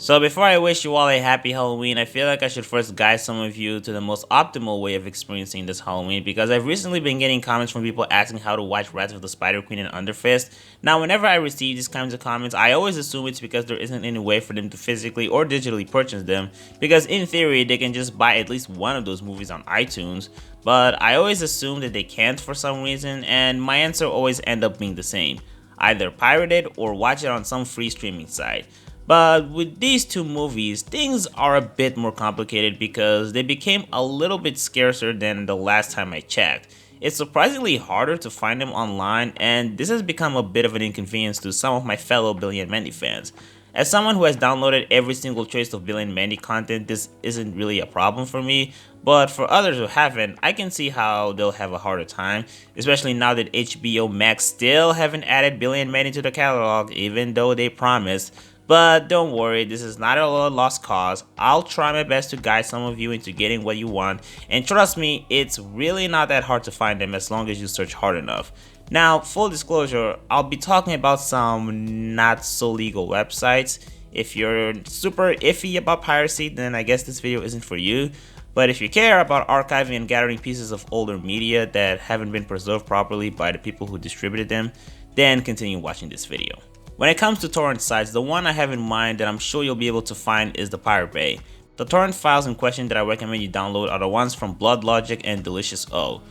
So before I wish you all a happy Halloween, I feel like I should first guide some of you to the most optimal way of experiencing this Halloween because I've recently been getting comments from people asking how to watch Wrath of the Spider Queen and Underfist. Now whenever I receive these kinds of comments, I always assume it's because there isn't any way for them to physically or digitally purchase them because in theory they can just buy at least one of those movies on iTunes, but I always assume that they can't for some reason, and my answer always ends up being the same: either pirate it or watch it on some free streaming site. But with these two movies, things are a bit more complicated because they became a little bit scarcer than the last time I checked. It's surprisingly harder to find them online, and this has become a bit of an inconvenience to some of my fellow Billy and Mandy fans. As someone who has downloaded every single choice of Billy and Mandy content, this isn't really a problem for me, but for others who haven't, I can see how they'll have a harder time, especially now that HBO Max still haven't added Billy and Mandy to the catalog, even though they promised. But don't worry, this is not a lost cause. I'll try my best to guide some of you into getting what you want, and trust me, it's really not that hard to find them as long as you search hard enough. Now, full disclosure, I'll be talking about some not so legal websites. If you're super iffy about piracy, then I guess this video isn't for you. But if you care about archiving and gathering pieces of older media that haven't been preserved properly by the people who distributed them, then continue watching this video. When it comes to torrent sites, the one I have in mind that I'm sure you'll be able to find is the Pirate Bay. The torrent files in question that I recommend you download are the ones from Blood Logic and Delicious O.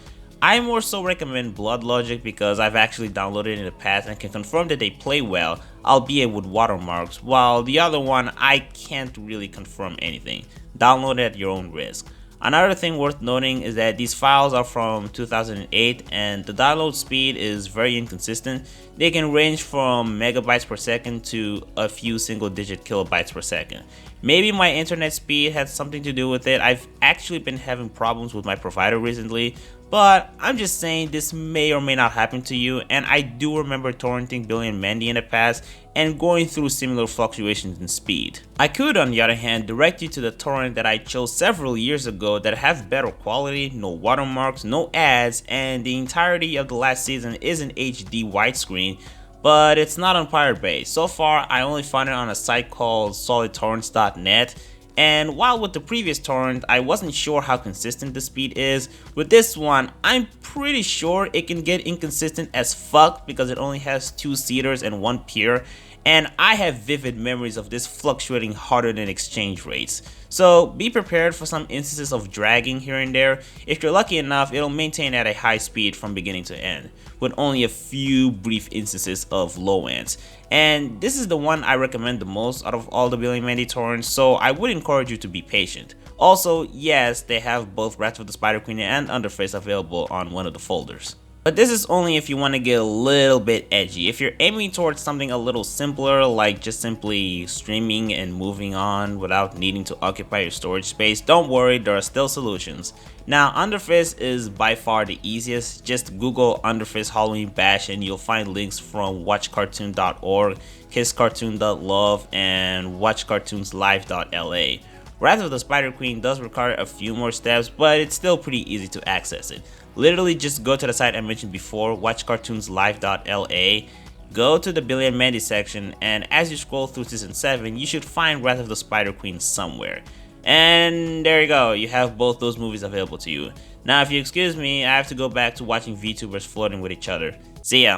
I more so recommend Blood Logic because I've actually downloaded it in the past and can confirm that they play well, albeit with watermarks, while the other one I can't really confirm anything. Download it at your own risk. Another thing worth noting is that these files are from 2008 and the download speed is very inconsistent. They can range from megabytes per second to a few single digit kilobytes per second. Maybe my internet speed had something to do with it. I've actually been having problems with my provider recently, but I'm just saying this may or may not happen to you, and I do remember torrenting Billy and Mandy in the past and going through similar fluctuations in speed. I could, on the other hand, direct you to the torrent that I chose several years ago that has better quality, no watermarks, no ads, and the entirety of the last season is in HD widescreen, but it's not on Pirate Bay. So far, I only found it on a site called solidtorrents.net. And while with the previous torrent, I wasn't sure how consistent the speed is, with this one, I'm pretty sure it can get inconsistent as fuck because it only has 2 seeders and 1 peer, and I have vivid memories of this fluctuating harder than exchange rates. So be prepared for some instances of dragging here and there. If you're lucky enough, it'll maintain at a high speed from beginning to end, with only a few brief instances of low ends. And this is the one I recommend the most out of all the Billy and Mandy torrents, so I would encourage you to be patient. Also, yes, they have both Wrath of the Spider Queen and Underfist available on one of the folders. But this is only if you want to get a little bit edgy. If you're aiming towards something a little simpler, like just simply streaming and moving on without needing to occupy your storage space, don't worry, there are still solutions. Now, Underfist is by far the easiest. Just Google Underfist Halloween Bash and you'll find links from watchcartoon.org, kisscartoon.love, and watchcartoonslive.la. Wrath of the Spider Queen does require a few more steps, but it's still pretty easy to access it. Literally just go to the site I mentioned before, watchcartoonslive.la, go to the Billy and Mandy section, and as you scroll through season 7, you should find Wrath of the Spider Queen somewhere. And there you go, you have both those movies available to you. Now if you excuse me, I have to go back to watching VTubers flirting with each other. See ya!